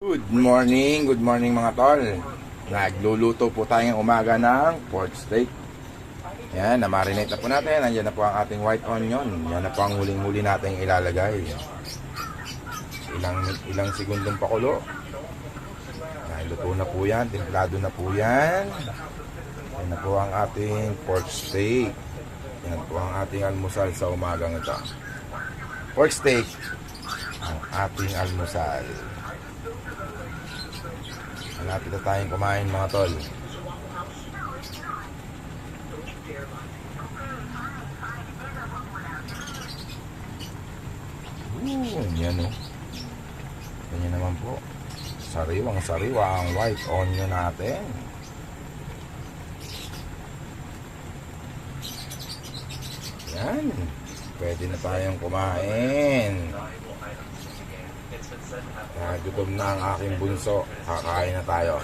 Good morning mga tol. Nagluluto po tayong umaga ng pork steak. Yan, na-marinate na po natin. Nandiyan na po ang ating white onion. Yan na po ang huling-huli natin ilalagay. Ilang segundong pakulo. Luto na po yan, templado na po yan. Yan na po ang ating pork steak. Yan po ang ating almusal sa umagang ito. Pork steak, ang ating almusal. Malapit na tayong kumain mga tol. Yan o. Ganyan naman po. Sariwang sariwa ang white onion natin. Yan. Pwede na tayong kumain. Gutom na ang aking bunso. Kakain na tayo.